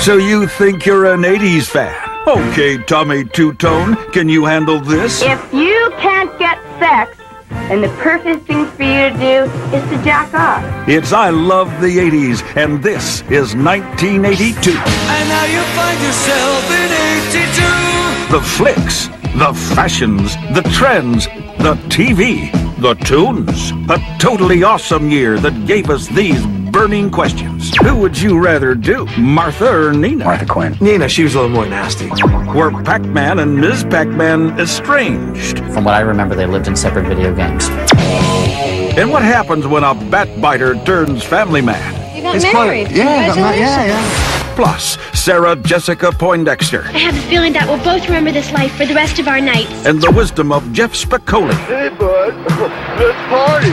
So you think you're an 80s fan? Okay, Tommy Two-Tone, can you handle this? If you can't get sex, then the perfect thing for you to do is to jack off. It's I Love the 80s, and this is 1982. And now you find yourself in 82. The flicks, the fashions, the trends, the TV, the tunes. A totally awesome year that gave us these burning questions. Who would you rather do, Martha or Nina? Martha Quinn. Nina, she was a little more nasty. Were Pac-Man and Ms. Pac-Man estranged? From what I remember, they lived in separate video games. And what happens when a bat-biter turns family man? You got married. Yeah. Plus, Sarah Jessica Poindexter. I have a feeling that we'll both remember this life for the rest of our nights. And the wisdom of Jeff Spicoli. Hey, bud, let's party.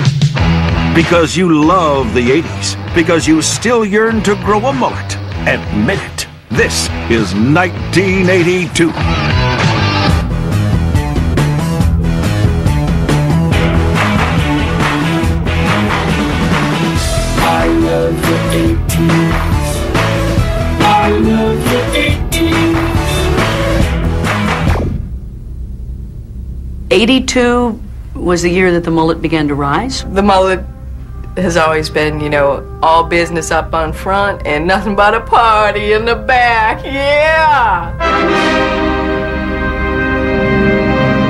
Because you love the 80s. Because you still yearn to grow a mullet. Admit it. This is 1982. I love the 80s. I love the 80s. 82 was the year that the mullet began to rise. The mullet has always been, you know, all business up on front and nothing but a party in the back. Yeah!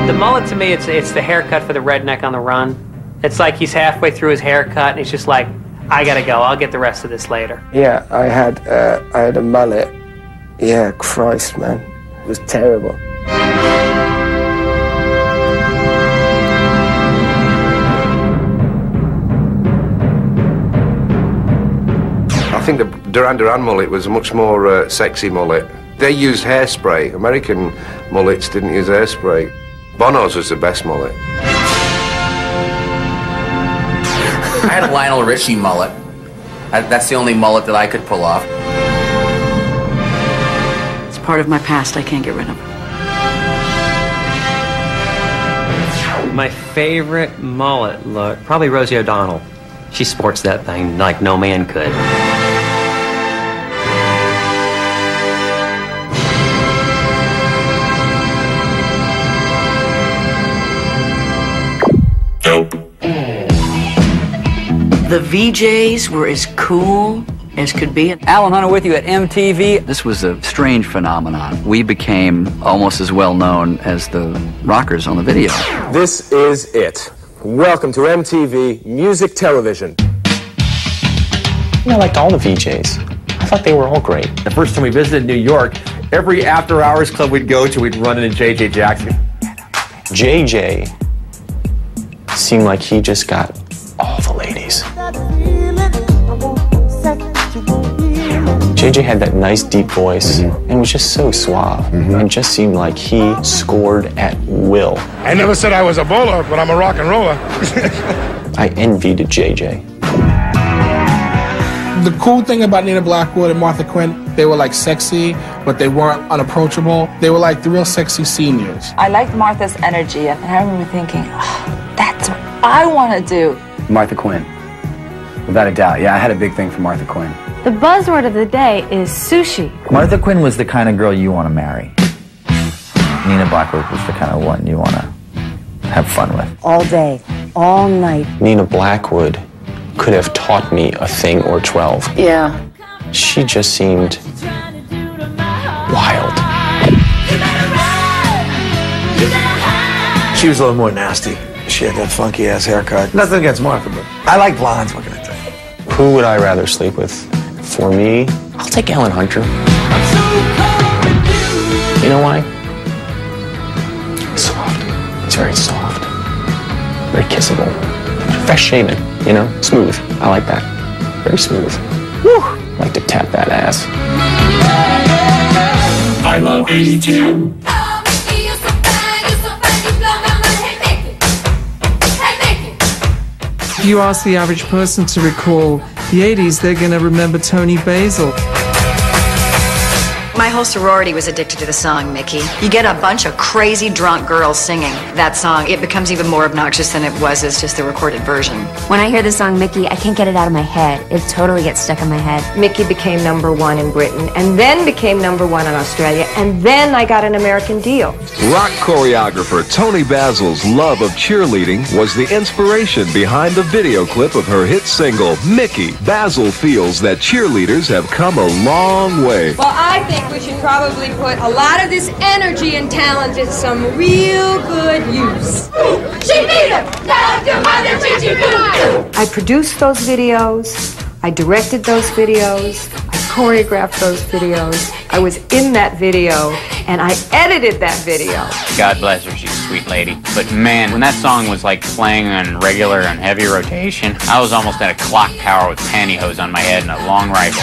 The mullet, to me, it's the haircut for the redneck on the run. It's like he's halfway through his haircut and he's just like, I gotta go, I'll get the rest of this later. Yeah, I had a mullet. Yeah, Christ, man. It was terrible. I think the Duran Duran mullet was a much more sexy mullet. They used hairspray. American mullets didn't use hairspray. Bono's was the best mullet. I had a Lionel Richie mullet. That's the only mullet that I could pull off. It's part of my past I can't get rid of. My favorite mullet look, probably Rosie O'Donnell. She sports that thing like no man could. The VJs were as cool as could be. Alan Hunter with you at MTV. This was a strange phenomenon. We became almost as well known as the rockers on the video. This is it. Welcome to MTV Music Television. I liked all the VJs. I thought they were all great. The first time we visited New York, every after-hours club we'd go to, we'd run into J.J. Jackson. JJ seemed like he just got all the ladies. JJ had that nice deep voice and was just so suave and just seemed like he scored at will. I never said I was a bowler, but I'm a rock and roller. I envied JJ. The cool thing about Nina Blackwood and Martha Quinn, they were like sexy, but they weren't unapproachable. They were like the real sexy seniors. I liked Martha's energy, and I remember thinking, oh, that's what I want to do. Martha Quinn. Without a doubt. Yeah, I had a big thing for Martha Quinn. The buzzword of the day is sushi. Martha Quinn was the kind of girl you want to marry. Nina Blackwood was the kind of one you want to have fun with. All day, all night. Nina Blackwood could have taught me a thing or 12. Yeah. She just seemed wild. She was a little more nasty. She had that funky ass haircut. Nothing against Martha, but I like blondes. What can I tell you? Who would I rather sleep with? For me, I'll take Alan Hunter. You know why? Soft. He's very soft. Very kissable. Fresh shaven, you know? Smooth. I like that. Very smooth. Woo! I like to tap that ass. I love 82. If you ask the average person to recall the 80s, they're going to remember Tony Basil. My My whole sorority was addicted to the song, Mickey. You get a bunch of crazy drunk girls singing that song. It becomes even more obnoxious than it was as just the recorded version. When I hear the song Mickey, I can't get it out of my head. It totally gets stuck in my head. Mickey became #1 in Britain, and then became #1 in Australia, and then I got an American deal. Rock choreographer Toni Basil's love of cheerleading was the inspiration behind the video clip of her hit single, Mickey. Basil feels that cheerleaders have come a long way. Well, I think we should probably put a lot of this energy and talent to some real good use. I produced those videos, I directed those videos, I choreographed those videos, I was in that video, and I edited that video. God bless her, she's a sweet lady. But man, when that song was like playing on regular and heavy rotation, I was almost at a clock tower with pantyhose on my head and a long rifle.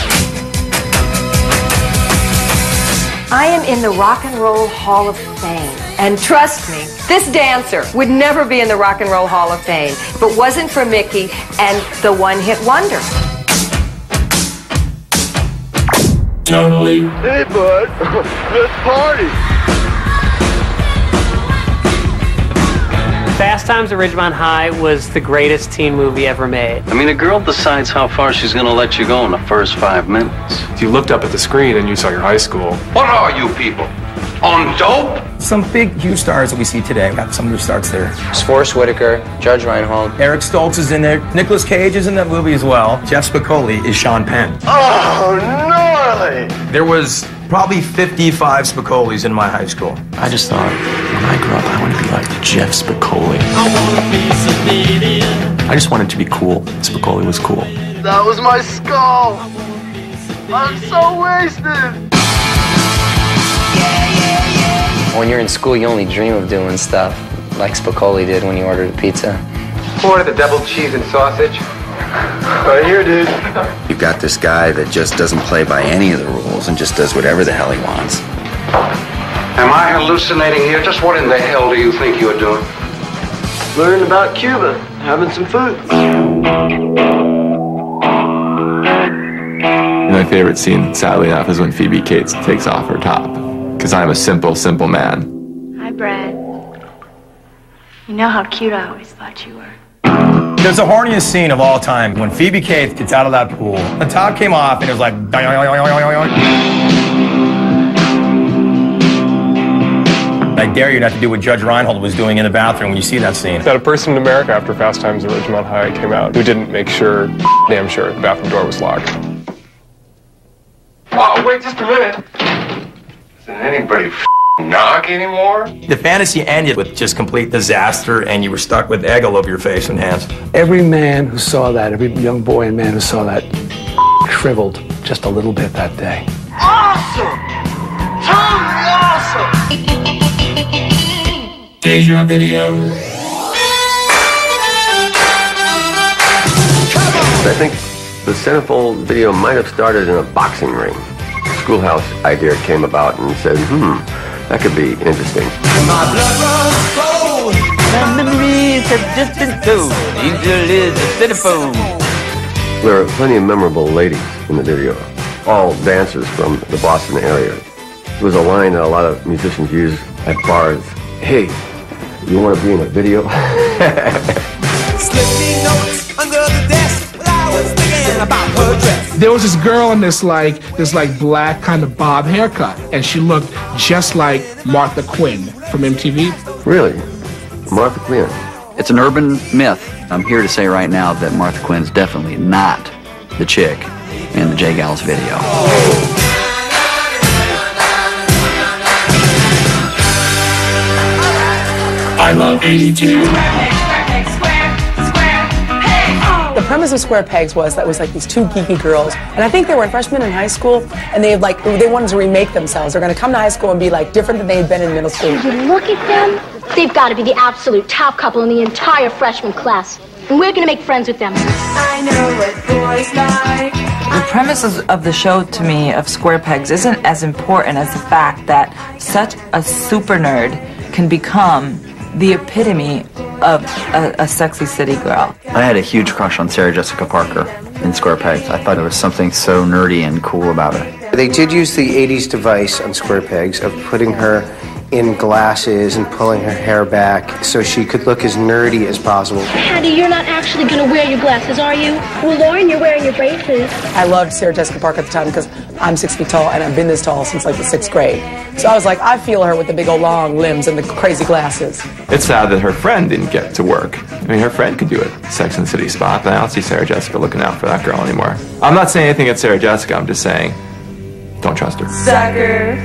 I am in the Rock and Roll Hall of Fame. And trust me, this dancer would never be in the Rock and Roll Hall of Fame if it wasn't for Mickey and the one-hit wonder. Totally. Hey, bud. Let's party. Fast Times at Ridgemont High was the greatest teen movie ever made. I mean, a girl decides how far she's going to let you go in the first 5 minutes. If you looked up at the screen and you saw your high school. What are you people? On dope? Some big, huge stars that we see today. We got some new stars there. Forrest Whitaker, Judge Reinhold. Eric Stoltz is in there. Nicolas Cage is in that movie as well. Jeff Spicoli is Sean Penn. Oh, gnarly! There was probably 55 Spicolis in my high school. I just thought, when I grow up, I want to be like Jeff Spicoli. I just wanted to be cool. Spicoli was cool. That was my skull! I'm so wasted! When you're in school, you only dream of doing stuff like Spicoli did when he ordered a pizza. Order the double cheese and sausage. Right here, dude. You've got this guy that just doesn't play by any of the rules and just does whatever the hell he wants. Am I hallucinating here? Just what in the hell do you think you're doing? Learning about Cuba, having some food. My favorite scene, sadly enough, is when Phoebe Cates takes off her top. Because I'm a simple, simple man. Hi, Brad. You know how cute I always thought you were. There's the horniest scene of all time when Phoebe Cates gets out of that pool. The top came off and it was like. I dare you not to do what Judge Reinhold was doing in the bathroom when you see that scene. Not a person in America after Fast Times at Ridgemont High came out who didn't make sure, damn sure, the bathroom door was locked. Oh, wait just a minute. Doesn't anybody knock anymore? The fantasy ended with just complete disaster, and you were stuck with egg all over your face and hands. Every man who saw that, every young boy and man who saw that, shriveled just a little bit that day. Awesome! Totally awesome! Deja video. I think the Centerfold video might have started in a boxing ring. The Schoolhouse idea came about and said, that could be interesting. My blood runs cold. My memories have just been told. Angel is a cinephone. There are plenty of memorable ladies in the video, all dancers from the Boston area. It was a line that a lot of musicians use at bars. Hey, you want to be in a video? Slipping notes under the desk while I was thinking about her dress. There was this girl in this black kind of bob haircut, and she looked just like Martha Quinn from MTV. Really? Martha Quinn? It's an urban myth. I'm here to say right now that Martha Quinn's definitely not the chick in the J Gals video. I love 82. The premise of Square Pegs was that it was like these two geeky girls, and I think they were freshmen in high school, and they wanted to remake themselves. They're going to come to high school and be like different than they had been in middle school. You look at them, they've got to be the absolute top couple in the entire freshman class. And we're going to make friends with them. I know what boys like. The premise of the show, to me, of Square Pegs isn't as important as the fact that such a super nerd can become the epitome a sexy city girl. I had a huge crush on Sarah Jessica Parker in Square Pegs. I thought there was something so nerdy and cool about her. They did use the 80s device on Square Pegs of putting her in glasses and pulling her hair back so she could look as nerdy as possible. Hattie, you're not actually going to wear your glasses, are you? Well, Lauren, you're wearing your braces. I loved Sarah Jessica Parker at the time because I'm 6 feet tall and I've been this tall since like the 6th grade. So I was like, I feel her with the big old long limbs and the crazy glasses. It's sad that her friend didn't get to work. I mean, her friend could do a Sex and the City spot, but I don't see Sarah Jessica looking out for that girl anymore. I'm not saying anything against Sarah Jessica, I'm just saying, don't trust her. Sucker.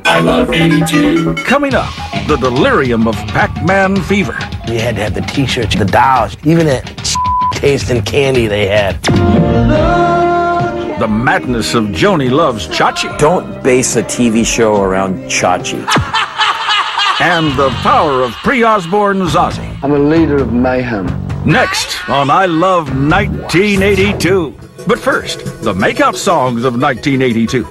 I love 82. Coming up, the delirium of Pac-Man fever. You had to have the t-shirts, the dolls, even that tasting candy they had. The madness of Joni Loves Chachi. Don't base a TV show around Chachi. And the power of pre-Osborne Zazie. I'm a leader of mayhem. Next on I Love 1982. But first, the makeout songs of 1982.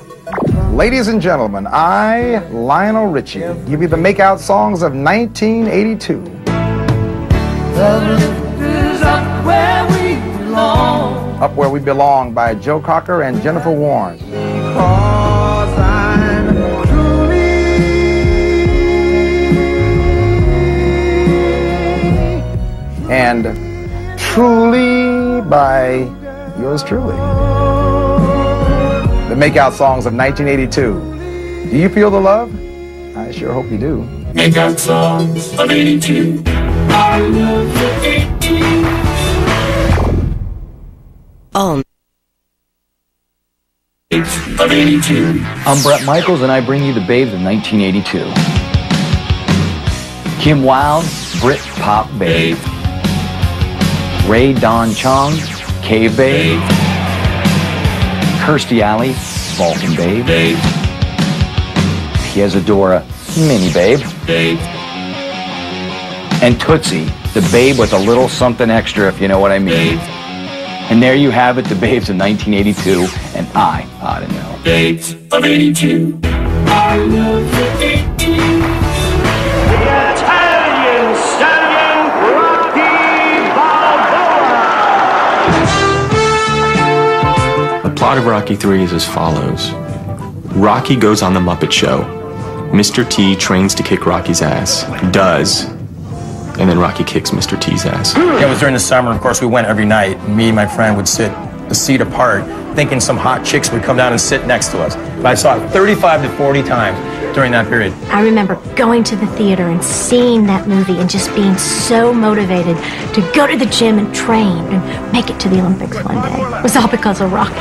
Ladies and gentlemen, I, Lionel Richie, give you the makeout songs of 1982. Up Where We Belong. Up Where We Belong by Joe Cocker and Jennifer Warren. Because I'm And Truly by yours truly. The makeout songs of 1982. Do you feel the love? I sure hope you do. Makeout songs of 82. I love 82. Oh. Of 82. I'm Brett Michaels, and I bring you the babes of 1982. Kim Wilde, Brit Pop Babe. Ray Don Chong, Cave Babe. Kirstie Alley, Vulcan Babe. Piazzadora, Mini Babe. And Tootsie, the babe with a little something extra, if you know what I mean. And there you have it, the babes of 1982, and I ought to know. Babes of 82. I love 82. The Italian Stallion, Rocky Balboa. The plot of Rocky III is as follows. Rocky goes on the Muppet Show. Mr. T trains to kick Rocky's ass. Does. And then Rocky kicks Mr. T's ass. Yeah, it was during the summer. Of course, we went every night. Me and my friend would sit a seat apart, thinking some hot chicks would come down and sit next to us. But I saw it 35 to 40 times during that period. I remember going to the theater and seeing that movie and just being so motivated to go to the gym and train and make it to the Olympics one day. It was all because of Rocky.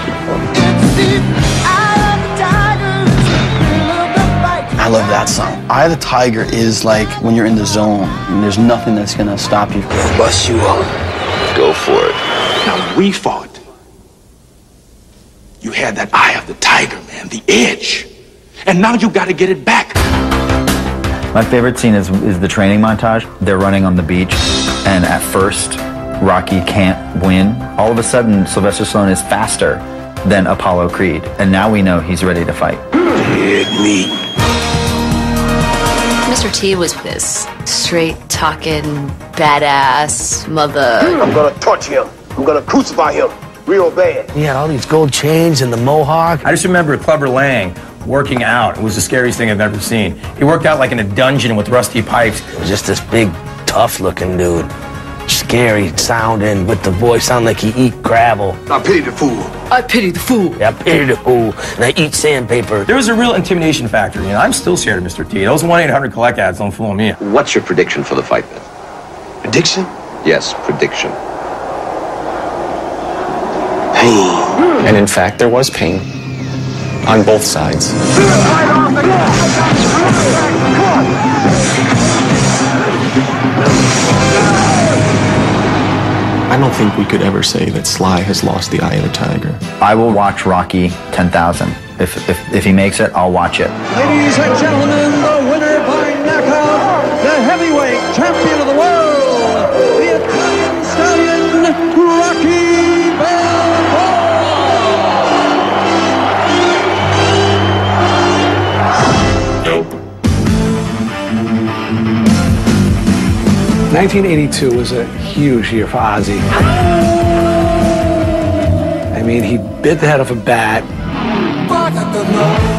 I love that song. Eye of the Tiger is like when you're in the zone and there's nothing that's gonna stop you. Bust you up. Go for it. Now we fought. You had that eye of the tiger, man, the edge. And now you got to get it back. My favorite scene is the training montage. They're running on the beach, and at first, Rocky can't win. All of a sudden, Sylvester Stallone is faster than Apollo Creed, and now we know he's ready to fight. Dig me. Mr. T was this straight-talking, badass mother. I'm gonna torture him. I'm gonna crucify him real bad. He had all these gold chains and the mohawk. I just remember Clubber Lang working out. It was the scariest thing I've ever seen. He worked out like in a dungeon with rusty pipes. It was just this big, tough-looking dude. Scary sounding, with the voice sound like he eat gravel. I pity the fool. I pity the fool. Yeah, I pity the fool. And I eat sandpaper. There was a real intimidation factor. You know, I'm still scared of Mr. T. Those 1-800-COLLECT ads don't fool me. What's your prediction for the fight then? Prediction? Yes, prediction. Pain. And in fact, there was pain. On both sides. I don't think we could ever say that Sly has lost the eye of the tiger. I will watch Rocky 10,000. If he makes it, I'll watch it. Ladies and gentlemen, the winner by knockout, the heavyweight champion of the world, the Italian Stallion, Rocky Balboa. 1982 was a huge year for Ozzy. I mean, he bit the head off a bat.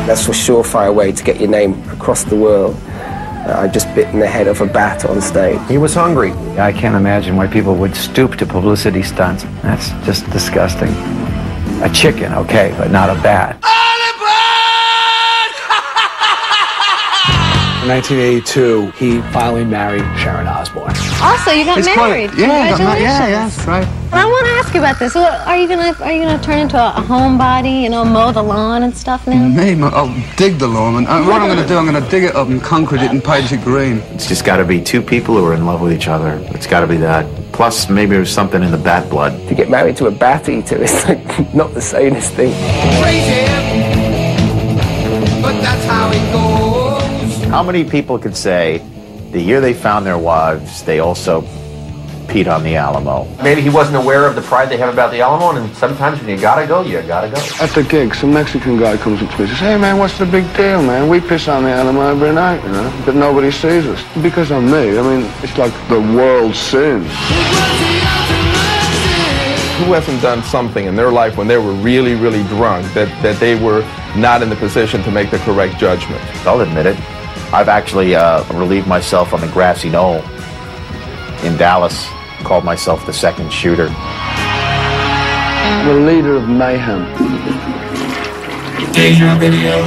That's a surefire way to get your name across the world. I just bit in the head of a bat on stage. He was hungry. I can't imagine why people would stoop to publicity stunts. That's just disgusting. A chicken, okay, but not a bat. In 1982, he finally married Sharon Osbourne. Also, you got married. Congratulations. Yeah, that's right. Well, I want to ask you about this. Are you gonna turn into a homebody? You know, mow the lawn and stuff now? I'll dig the lawn, and what I'm going to do, I'm going to dig it up and concrete it and paint it green. It's just got to be two people who are in love with each other. It's got to be that. Plus, maybe there's something in the bat blood. To get married to a bat eater is like not the sanest thing. Crazy, but that's how it goes. How many people could say the year they found their wives, they also peed on the Alamo? Maybe he wasn't aware of the pride they have about the Alamo, and sometimes when you gotta go, you gotta go. At the gig, some Mexican guy comes up to me and says, "Hey, man, what's the big deal, man? We piss on the Alamo every night, you know, but nobody sees us." Because I'm me. I mean, it's like the world's sin. Who hasn't done something in their life when they were really, really drunk that they were not in the position to make the correct judgment? I'll admit it. I've actually relieved myself on the grassy knoll in Dallas, called myself the second shooter. The leader of mayhem. Deja video.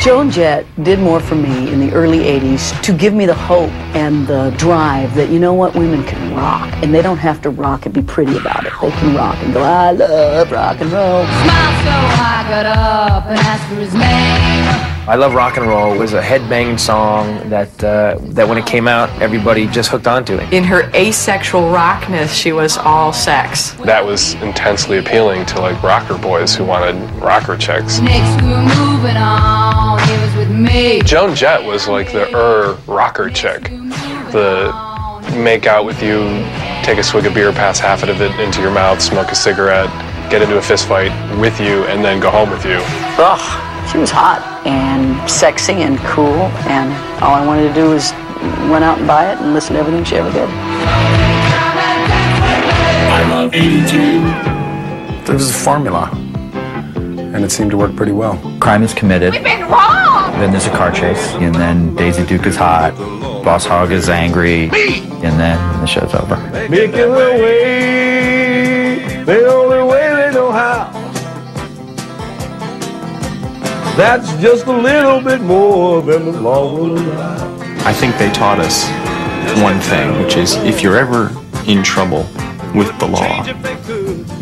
Joan Jett did more for me in the early 80s to give me the hope and the drive that, you know what, women can rock. And they don't have to rock and be pretty about it. They can rock and go, I love rock and roll. Smiled so I got up and asked for his name. I Love Rock and Roll was a headbanging song that when it came out, everybody just hooked onto it. In her asexual rockness, she was all sex. That was intensely appealing to like rocker boys who wanted rocker chicks. Next we were moving on. It was with me. Joan Jett was like the rocker chick. The make out with you, take a swig of beer, pass half of it into your mouth, smoke a cigarette, get into a fist fight with you, and then go home with you. Ugh, she was hot and sexy and cool, and all I wanted to do was run out and buy it and listen to everything she ever did. I love 82. There was a formula, and it seemed to work pretty well. Crime is committed. We've been wrong! Then there's a car chase, and then Daisy Duke is hot, Boss Hogg is angry, and then the show's over. Making their way, the only way they know how. That's just a little bit more than the law will allow. I think they taught us one thing, which is if you're ever in trouble with the law,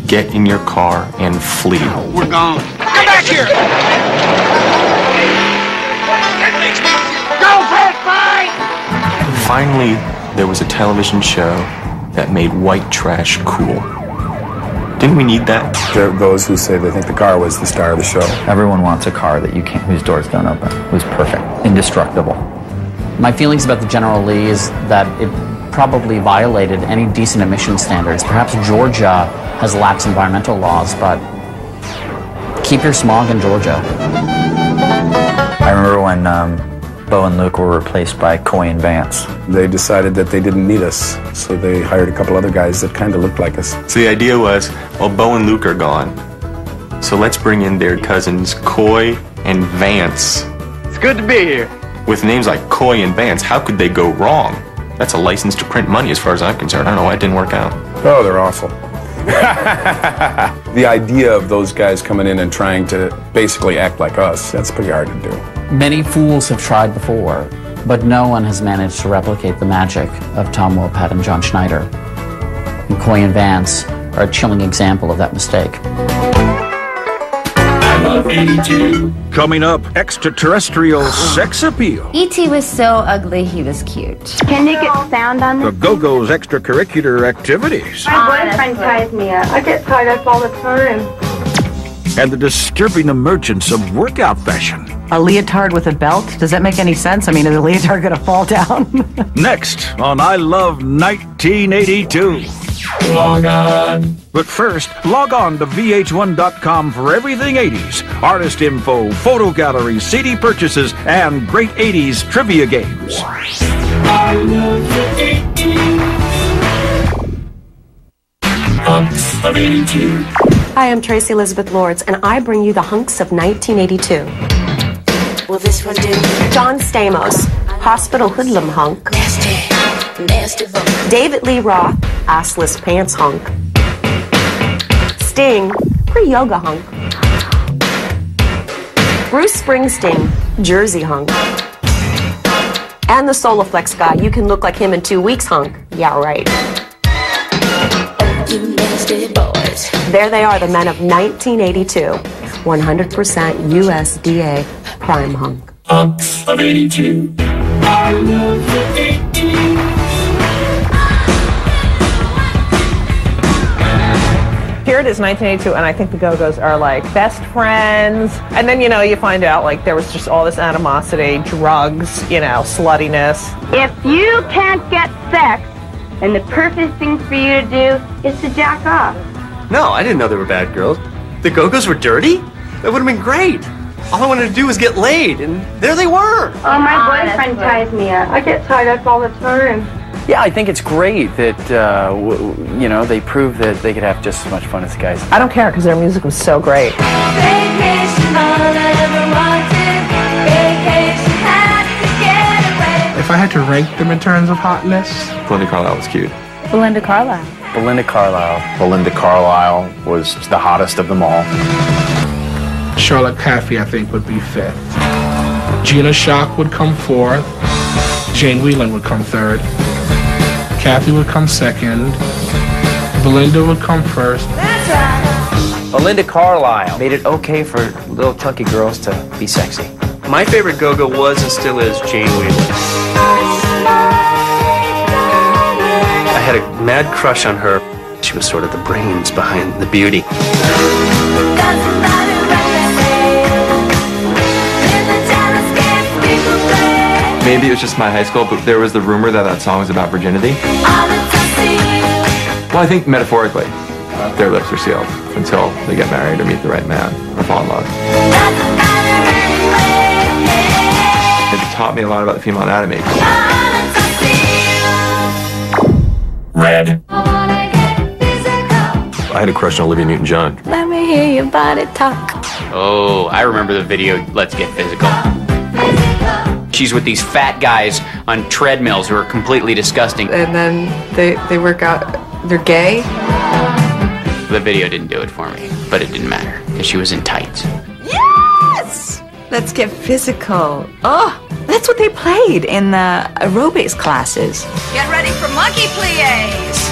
get in your car and flee. We're gone. Come back here! Go, Fred, fight! Finally, there was a television show that made white trash cool. Didn't we need that? There are those who say they think the car was the star of the show. Everyone wants a car that you can't, whose doors don't open, who's perfect, indestructible. My feelings about the General Lee is that it probably violated any decent emission standards. Perhaps Georgia has lax environmental laws, but keep your smog in Georgia. I remember when Bo and Luke were replaced by Coy and Vance. They decided that they didn't need us, so they hired a couple other guys that kind of looked like us. So the idea was, well, Bo and Luke are gone, so let's bring in their cousins Coy and Vance. It's good to be here. With names like Coy and Vance, how could they go wrong? That's a license to print money as far as I'm concerned. I don't know why it didn't work out. Oh, they're awful. The idea of those guys coming in and trying to basically act like us, that's pretty hard to do. Many fools have tried before, but no one has managed to replicate the magic of Tom Wopat and John Schneider. And Coy and Vance are a chilling example of that mistake. I love 82. Coming up, extraterrestrial sex appeal. E.T. was so ugly, he was cute. Can you get sound on The this? Go-Go's extracurricular activities. My boyfriend ties me up. I get tied up all the time. And the disturbing emergence of workout fashion. A leotard with a belt? Does that make any sense? I mean, is a leotard gonna fall down? Next on I Love 1982. Log on. But first, log on to VH1.com for everything 80s. Artist info, photo galleries, CD purchases, and great 80s trivia games. I love the 80s. Hunks of 82. Hi, I'm Tracy Elizabeth Lords, and I bring you the hunks of 1982. Will this one do? John Stamos, Hospital Hoodlum hunk. Nasty David Lee Roth, Assless Pants hunk. Sting, Pre-Yoga hunk. Bruce Springsteen, Jersey hunk. And the Soloflex guy, you can look like him in 2 weeks hunk. Yeah, right. You nasty boys. There they are, the men of 1982. 100% USDA prime hunk. Hunks of 82. I love the 80s. Here it is, 1982, and I think the Go-Go's are like best friends. And then, you know, you find out like there was just all this animosity, drugs, you know, sluttiness. If you can't get sex, then the perfect thing for you to do is to jack off. No, I didn't know they were bad girls. The Go-Go's were dirty? That would have been great. All I wanted to do was get laid, and there they were. Oh, my boyfriend ties me up. I get tied up all the time. Yeah, I think it's great that, you know, they prove that they could have just as much fun as the guys. I don't care because their music was so great. If I had to rank them in terms of hotness, Belinda Carlisle was cute. Belinda Carlisle. Belinda Carlisle. Belinda Carlisle was the hottest of them all. Charlotte Caffey, I think, would be fifth. Gina Shock would come fourth. Jane Whelan would come third. Kathy would come second. Belinda would come first. That's right. Belinda Carlisle made it okay for little chunky girls to be sexy. My favorite Go-Go was and still is Jane Whelan. I had a mad crush on her. She was sort of the brains behind the beauty. Maybe it was just my high school, but there was the rumor that that song was about virginity. Well, I think metaphorically, their lips are sealed until they get married or meet the right man or fall in love. It taught me a lot about the female anatomy. Red. I had a crush on Olivia Newton-John. Let me hear your body talk. Oh, I remember the video, Let's Get Physical. She's with these fat guys on treadmills who are completely disgusting. And then they work out, they're gay. The video didn't do it for me, but it didn't matter because she was in tights. Yes! Let's Get Physical. Oh, that's what they played in the aerobics classes. Get ready for monkey plies.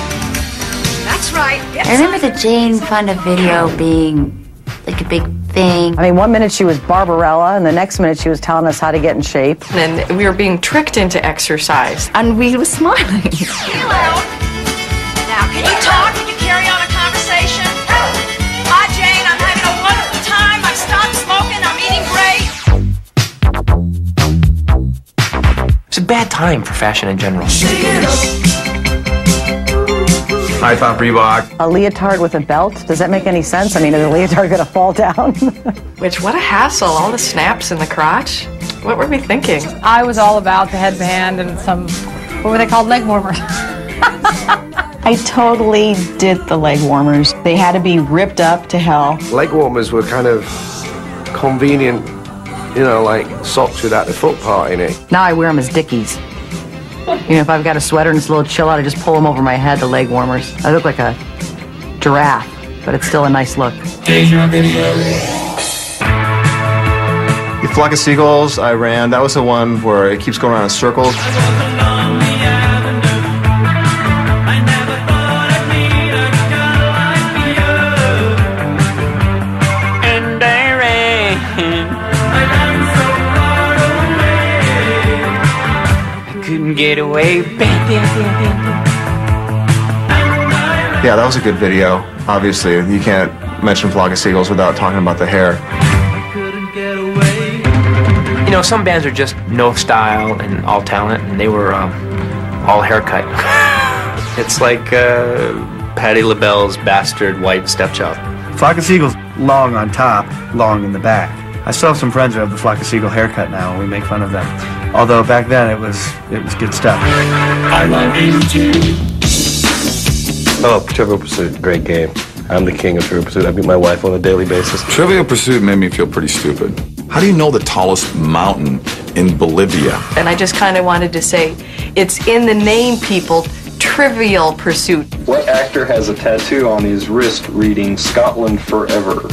That's right. I remember the Jane Fonda video being like a big thing. I mean, 1 minute she was Barbarella, and the next minute she was telling us how to get in shape. And we were being tricked into exercise, and we were smiling. Hello. Now, can you talk? Can you carry on a conversation? Hi, Jane. I'm having a wonderful time. I've stopped smoking. I'm eating great. It's a bad time for fashion in general. I thought Reebok. A leotard with a belt? Does that make any sense? I mean, is the leotard going to fall down? Which, what a hassle, all the snaps in the crotch. What were we thinking? I was all about the headband and some, what were they called, leg warmers? I totally did the leg warmers. They had to be ripped up to hell. Leg warmers were kind of convenient, you know, like socks without the foot part in it. Now I wear them as dickies. You know, if I've got a sweater and it's a little chill out, I just pull them over my head, the leg warmers. I look like a giraffe, but it's still a nice look. The Flock of Seagulls, I ran. That was the one where it keeps going around in circles. Get away. Yeah, that was a good video. Obviously, you can't mention Flock of Seagulls without talking about the hair. You know, some bands are just no style and all talent, and they were all haircut. It's like Patti LaBelle's bastard white stepchild. Flock of Seagulls long on top, long in the back. I still have some friends who have the Flock of Seagull haircut now, and we make fun of them. Although back then it was good stuff. I love you too. Oh, Trivial Pursuit, great game. I'm the king of Trivial Pursuit. I beat my wife on a daily basis. Trivial Pursuit made me feel pretty stupid. How do you know the tallest mountain in Bolivia? And I just kind of wanted to say, it's in the name, people, Trivial Pursuit. What actor has a tattoo on his wrist reading Scotland Forever?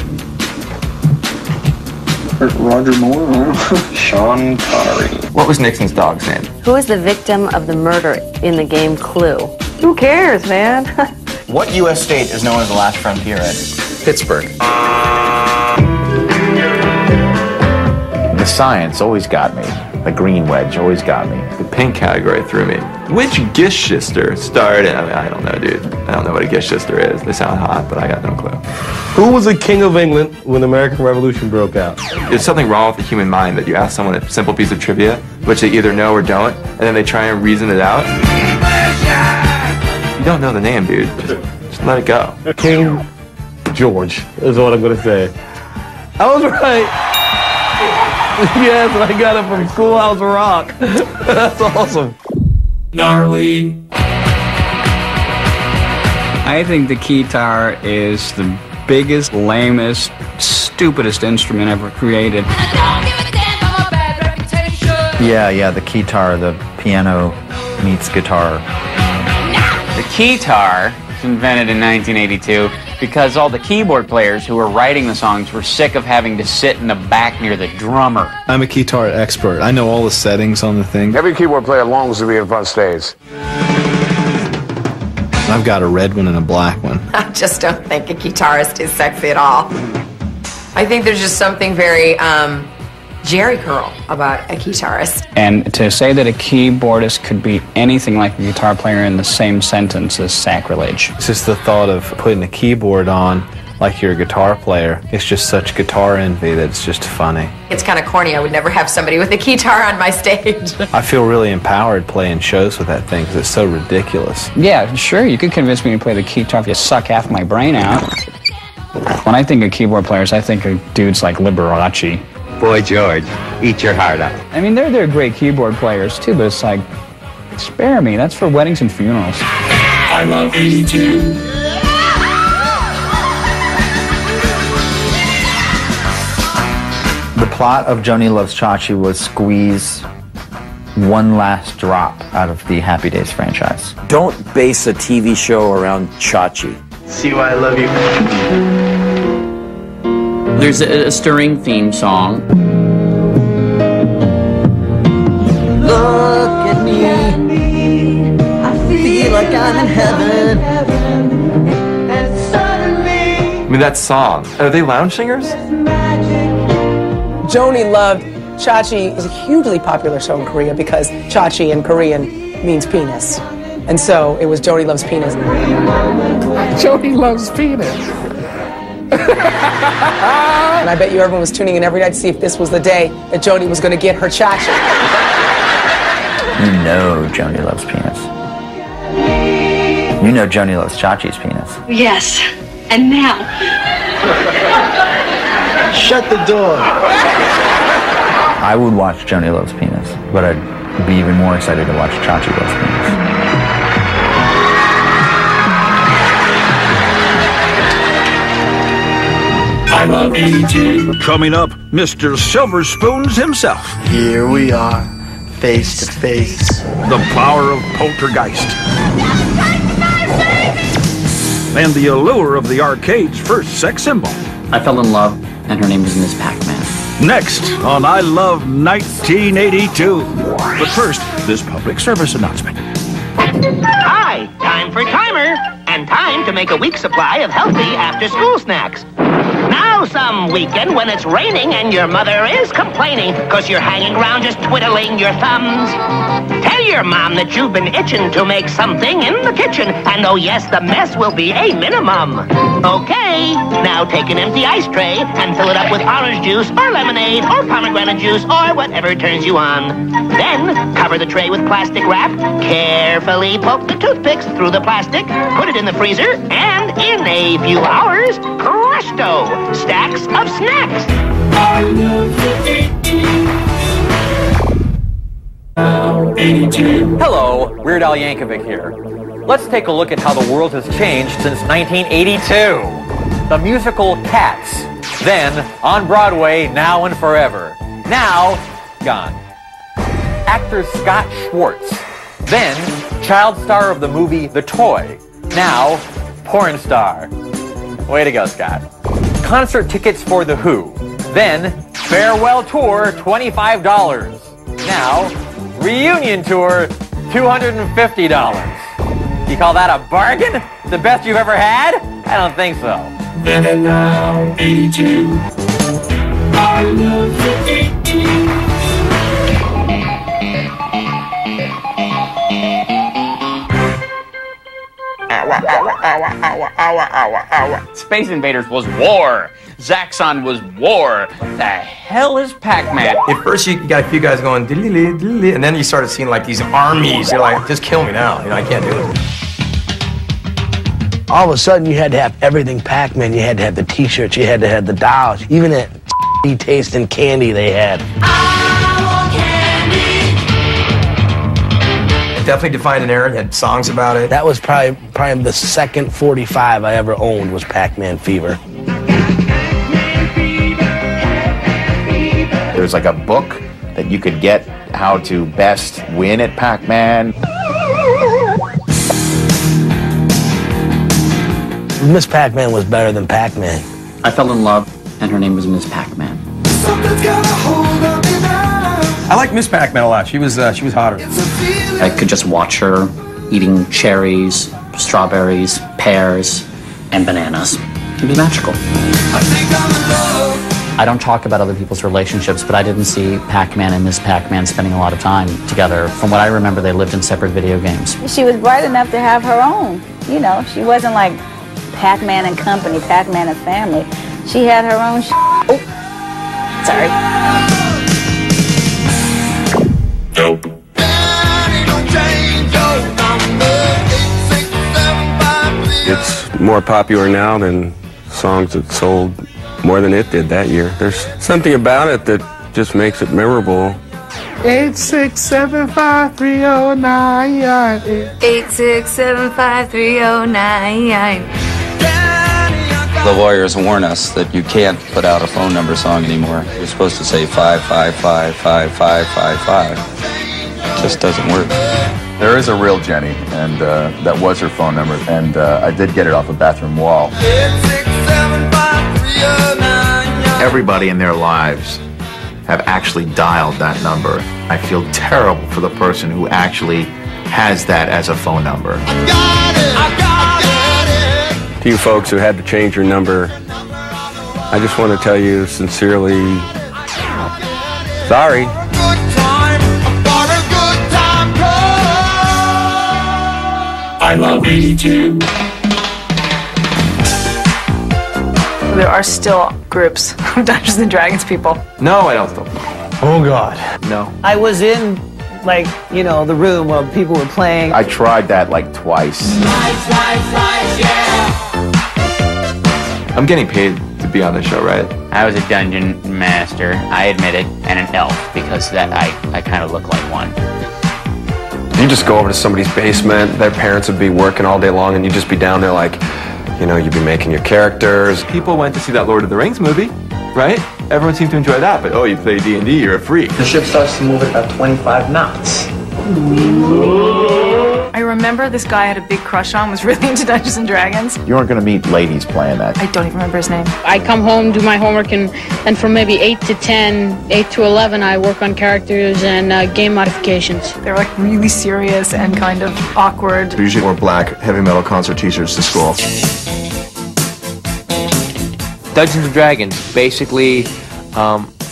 Roger Moore? Sean Connery. What was Nixon's dog's name? Who is the victim of the murder in the game Clue? Who cares, man? What U.S. state is known as the last frontier, Ed? Pittsburgh. The science always got me. The green wedge always got me. The pink category threw me. Which Gishister starred in? I mean, I don't know, dude. I don't know what a Gishister is. They sound hot, but I got no clue. Who was the king of England when the American Revolution broke out? There's something wrong with the human mind that you ask someone a simple piece of trivia, which they either know or don't, and then they try and reason it out. You don't know the name, dude. Just let it go. King George is what I'm going to say. I was right. Yes, I got it from Schoolhouse Rock. That's awesome. Gnarly. I think the keytar is the biggest, lamest, stupidest instrument ever created. Yeah, the keytar, the piano meets guitar. The keytar was invented in 1982 because all the keyboard players who were writing the songs were sick of having to sit in the back near the drummer. I'm a keytar expert. I know all the settings on the thing. Every keyboard player longs to be in front stage. I've got a red one and a black one. I just don't think a guitarist is sexy at all. I think there's just something very Jerry curl about a guitarist. And to say that a keyboardist could be anything like a guitar player in the same sentence is sacrilege. It's just the thought of putting a keyboard on like you're a guitar player. It's just such guitar envy that it's just funny. It's kind of corny. I would never have somebody with a guitar on my stage. I feel really empowered playing shows with that thing because it's so ridiculous. Yeah, sure, you could convince me to play the keytar if you suck half my brain out. When I think of keyboard players, I think of dudes like Liberace. Boy George, eat your heart out. I mean, they're great keyboard players too, but it's like, spare me, that's for weddings and funerals. I love you too. The plot of Joni Loves Chachi was squeeze one last drop out of the Happy Days franchise. Don't base a TV show around Chachi. See why I love you. There's a stirring theme song. Look at me. I feel like I'm in heaven. I mean, that song. Are they lounge singers? Joni Loved Chachi is a hugely popular show in Korea because Chachi in Korean means penis. And so it was Joni Loves Penis. Joni Loves Penis. And I bet you everyone was tuning in every night to see if this was the day that Joni was going to get her Chachi. You know Joni loves penis. You know Joni loves Chachi's penis. Yes. And now. Shut the door. I would watch Joni Loves Penis, but I'd be even more excited to watch Chachi Loves Penis. I love you too. Coming up, Mr. Silver Spoons himself. Here we are, face to face. The power of poltergeist. And the allure of the arcade's first sex symbol. I fell in love, and her name was Miss Pac-Man. Next on I Love 1982. But first, this public service announcement. Hi, time for timer, and time to make a week's supply of healthy after-school snacks. Now some weekend when it's raining and your mother is complaining because you're hanging around just twiddling your thumbs. Tell your mom that you've been itching to make something in the kitchen, and oh yes, the mess will be a minimum. Okay, now take an empty ice tray and fill it up with orange juice or lemonade or pomegranate juice or whatever turns you on. Then cover the tray with plastic wrap, carefully poke the toothpicks through the plastic, put it in in the freezer, and in a few hours, presto, stacks of snacks. I love the 80s. Hello, Weird Al Yankovic here. Let's take a look at how the world has changed since 1982. The musical Cats. Then, on Broadway, now and forever. Now, gone. Actor Scott Schwartz. Then, child star of the movie The Toy. Now, porn star. Way to go, Scott. Concert tickets for The Who. Then, farewell tour, $25. Now, reunion tour, $250. You call that a bargain? The best you've ever had? I don't think so. Then and now, 82. I love the 80s. Space Invaders was war. Zaxxon was war. The hell is Pac-Man? At first, you got a few guys going, diddly, diddly, and then you started seeing like these armies. You're like, just kill me now. You know, I can't do it. All of a sudden, you had to have everything Pac-Man. You had to have the T-shirts. You had to have the dolls. Even that tasting candy they had. It definitely defined an era. It had songs about it. That was probably the second 45 I ever owned was Pac-Man Fever. There was like a book that you could get how to best win at Pac-Man. Miss Pac-Man was better than Pac-Man. I fell in love, and her name was Miss Pac-Man. I like Miss Pac-Man a lot. She was hotter. I could just watch her eating cherries, strawberries, pears, and bananas. It was magical. I don't talk about other people's relationships, but I didn't see Pac-Man and Miss Pac-Man spending a lot of time together. From what I remember, they lived in separate video games. She was bright enough to have her own. You know, she wasn't like Pac-Man and Company, Pac-Man and Family. She had her own Oh, sorry. Dope. It's more popular now than songs that sold more than it did that year. There's something about it that just makes it memorable. 8675309. 8675309. The lawyers warn us that you can't put out a phone number song anymore. You're supposed to say 5555555. It just doesn't work. There is a real Jenny, and that was her phone number, and I did get it off a bathroom wall. Everybody in their lives have actually dialed that number. I feel terrible for the person who actually has that as a phone number. To you folks who had to change your number, I just want to tell you sincerely, sorry. I love 82. There are still groups of Dungeons and Dragons people. No, I don't think. Oh, God. No. I was in, like, you know, the room while people were playing. I tried that like twice. Lights, yeah. I'm getting paid to be on the show, right? I was a dungeon master, I admit it, and an elf, because that I kind of look like one. You just go over to somebody's basement, their parents would be working all day long, and you'd just be down there like, you know, you'd be making your characters. People went to see that Lord of the Rings movie, right? Everyone seemed to enjoy that, but oh, you play D&D, you're a freak. The ship starts to move at about 25 knots. I remember this guy I had a big crush on, was really into Dungeons and Dragons. You aren't going to meet ladies playing that. I don't even remember his name. I come home, do my homework, and from maybe 8 to 10, 8 to 11, I work on characters and game modifications. They're like really serious and kind of awkward. We usually wore black heavy metal concert t-shirts to school. Dungeons and Dragons, basically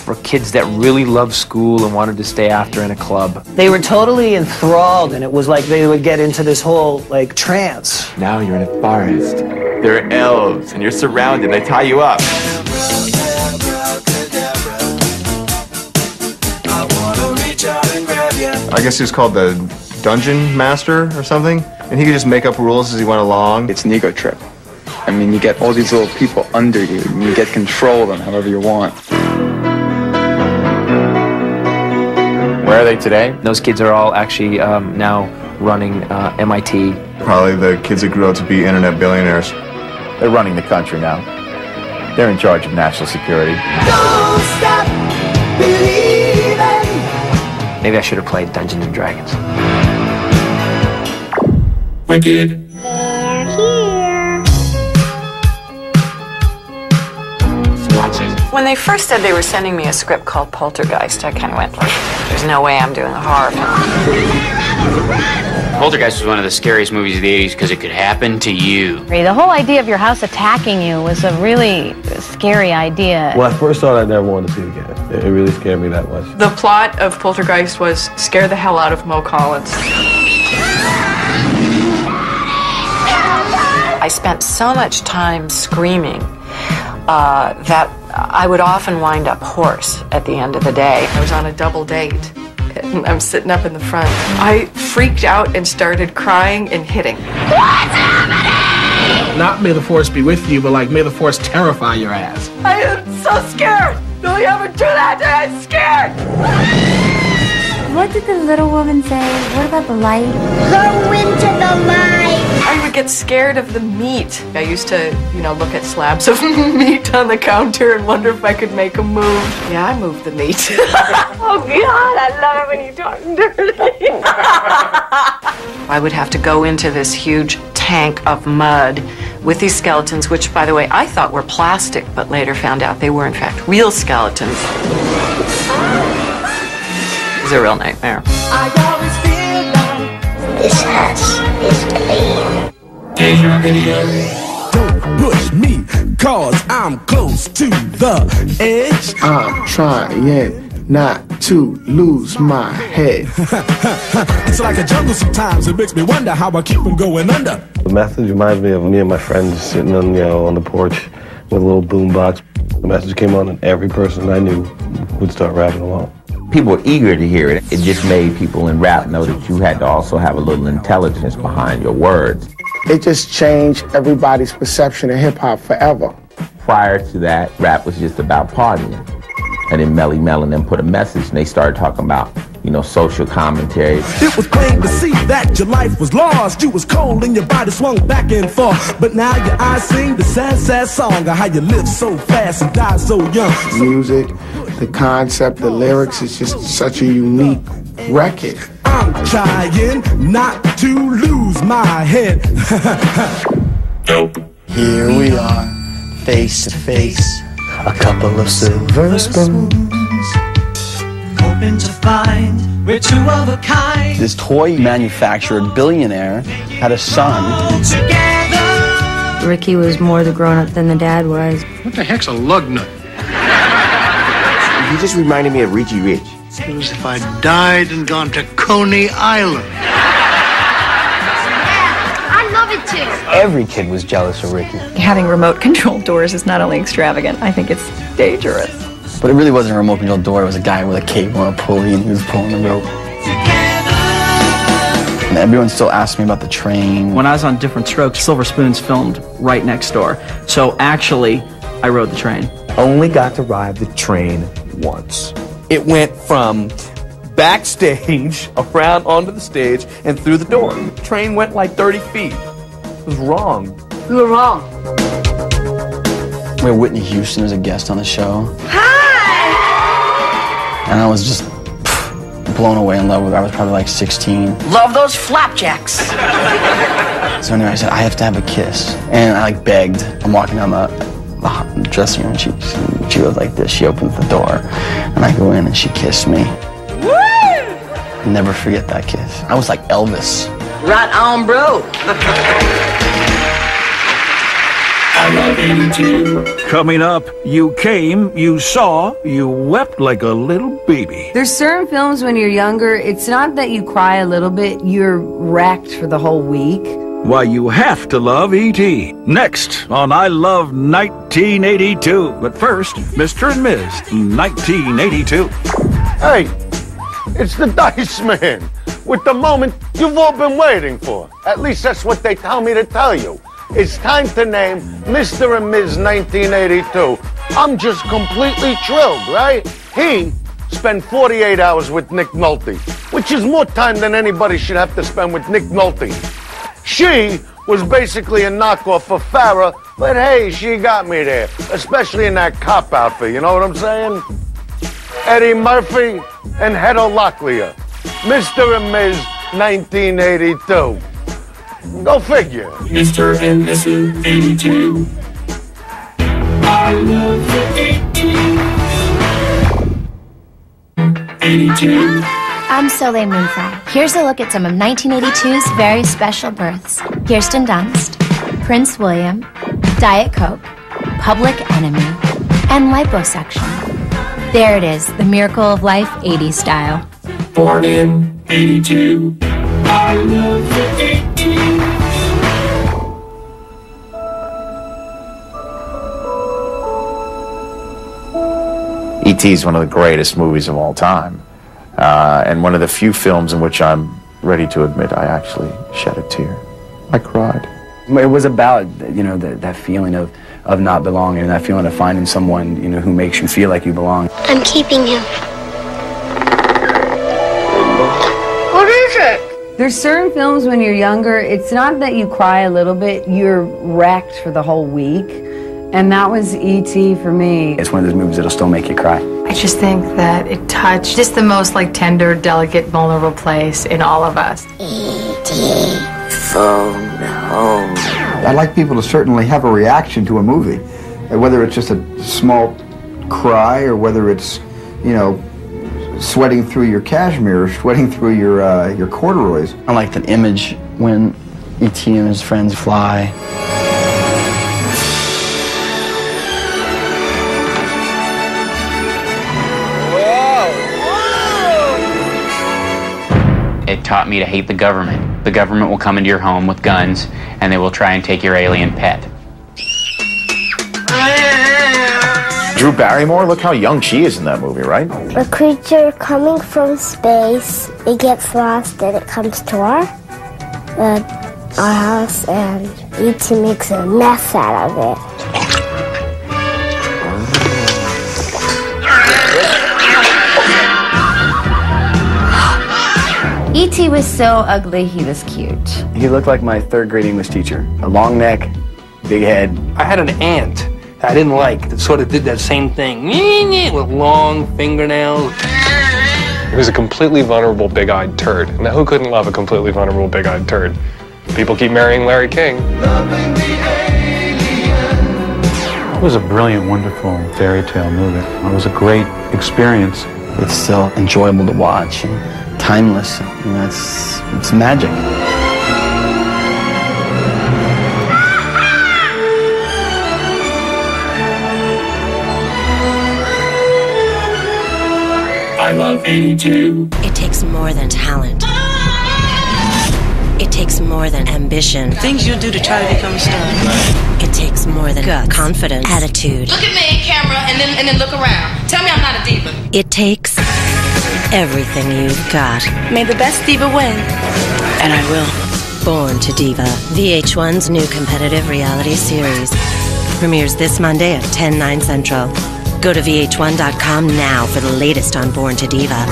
for kids that really loved school and wanted to stay after in a club. They were totally enthralled, and it was like they would get into this whole, like, trance. Now you're in a forest. There are elves, and you're surrounded, and they tie you up. I guess he was called the Dungeon Master or something. and he could just make up rules as he went along. It's an ego trip. I mean, you get all these little people under you, and you get control of them however you want. Where are they today? Those kids are all actually now running MIT. Probably the kids that grew up to be internet billionaires. They're running the country now. They're in charge of national security. Don't stop believing. Maybe I should have played Dungeons and Dragons. Wicked. They're here. When they first said they were sending me a script called Poltergeist, I kind of went like, there's no way I'm doing a horror film. Poltergeist was one of the scariest movies of the 80s because it could happen to you. The whole idea of your house attacking you was a really scary idea. When I first saw it, I never wanted to see it again. It really scared me that much. The plot of Poltergeist was scare the hell out of Mo Collins. I spent so much time screaming that I would often wind up hoarse at the end of the day. I was on a double date, and I'm sitting up in the front. I freaked out and started crying and hitting. What's happening? Not may the force be with you, but like may the force terrify your ass. I am so scared! Will you ever do that? I'm scared! What did the little woman say? What about the light? Go into the light! I would get scared of the meat. I used to, look at slabs of meat on the counter and wonder if I could make them move. Yeah, I moved the meat. Oh, God, I love it when you talk dirty. I would have to go into this huge tank of mud with these skeletons, which, by the way, I thought were plastic, but later found out they were, in fact, real skeletons. It was a real nightmare. I always feel like this house is clean. Don't push me, cause I'm close to the edge. I'm trying not to lose my head. It's like a jungle sometimes. It makes me wonder how I keep from going under. The message reminds me of me and my friends sitting on, on the porch with a little boombox. The message came on, and every person I knew would start rapping along. People were eager to hear it. It just made people in rap know that you had to also have a little intelligence behind your words. It just changed everybody's perception of hip-hop forever. Prior to that, rap was just about partying. And then Melly Mel and them put a message, and they started talking about, social commentary. It was plain to see that your life was lost. You was cold and your body swung back and forth. But now your eyes sing the sad, sad song of how you live so fast and die so young. Music, the concept, the lyrics, is just such a unique record. I'm trying not to lose my head. Dope. Here we are, face to face, a couple of silver spoons, hoping to find we're two of a kind. This toy manufacturer billionaire had a son. Ricky was more the grown-up than the dad was. What the heck's a lug nut? He just reminded me of Richie Rich. It was if I died and gone to Coney Island. I love it too. Every kid was jealous of Ricky. Having remote control doors is not only extravagant, I think it's dangerous. But it really wasn't a remote control door, it was a guy with a cable and a pulley, and he was pulling the rope. And everyone still asks me about the train. When I was on Different Strokes, Silver Spoons filmed right next door. So actually, I rode the train. Only got to ride the train once. It went from backstage, around onto the stage, and through the door. The train went like 30 feet. It was wrong. You were wrong. We had Whitney Houston as a guest on the show. Hi! And I was just blown away in love with her. I was probably like 16. Love those flapjacks. So anyway, I said, I have to have a kiss. And I begged. I'm walking down the dressing room, and she was like this. She opens the door, and I go in, and she kissed me. Woo! I'll never forget that kiss. I was like Elvis. Right on, bro. I love 82. Coming up, you came, you saw, you wept like a little baby. There's certain films when you're younger, it's not that you cry a little bit, you're wrecked for the whole week. Why you have to love E.T. Next on I Love 1982. But first, Mr. and Ms. 1982. Hey, it's the Dice Man. with the moment you've all been waiting for. At least that's what they tell me to tell you. It's time to name Mr. and Ms. 1982. I'm just completely thrilled, right? He spent 48 hours with Nick Nolte, which is more time than anybody should have to spend with Nick Nolte. She was basically a knockoff of Farrah, but hey, she got me there, especially in that cop outfit, you know what I'm saying? Eddie Murphy and Heather Locklear, Mr. and Ms. 1982. Go figure. Mr. and Mrs. 82. I love the 82. I'm Soleil Moonfry. Here's a look at some of 1982's very special births. Kirsten Dunst, Prince William, Diet Coke, Public Enemy, and liposuction. There it is, the miracle of life 80s style. Born in 82. I love the 82. E.T. is one of the greatest movies of all time, and one of the few films in which I'm ready to admit I actually shed a tear. I cried. It was about, you know, that feeling of not belonging, and that feeling of finding someone, you know, who makes you feel like you belong. I'm keeping him. What is it? There's certain films when you're younger, it's not that you cry a little bit, you're wrecked for the whole week. And that was E.T. for me. It's one of those movies that'll still make you cry. I just think that it touched just the most like tender, delicate, vulnerable place in all of us. E.T. phone home. I'd like people to certainly have a reaction to a movie, whether it's just a small cry or whether it's, you know, sweating through your cashmere, or sweating through your corduroys. I like that image when E.T. and his friends fly. It taught me to hate the government. The government will come into your home with guns, and they will try and take your alien pet. Drew Barrymore, look how young she is in that movie, right? A creature coming from space, it gets lost and it comes to our house, and E.T. makes a mess out of it. E.T. was so ugly, he was cute. He looked like my third grade English teacher. A long neck, big head. I had an aunt I didn't like that sort of did that same thing with long fingernails. He was a completely vulnerable, big-eyed turd. Now, who couldn't love a completely vulnerable, big-eyed turd? People keep marrying Larry King. It was a brilliant, wonderful fairy tale movie. It was a great experience. It's still enjoyable to watch and timeless. And it's magic. I love 82. It takes more than talent. It takes more than ambition. Things you do to try to become a star. It takes more than guts, confidence, attitude. Look at me, camera, and then look around. Tell me I'm not a diva. It takes everything you've got. May the best diva win. And I will. Born to Diva, VH1's new competitive reality series. Premieres this Monday at 10/9 Central. Go to VH1.com now for the latest on Born to Diva.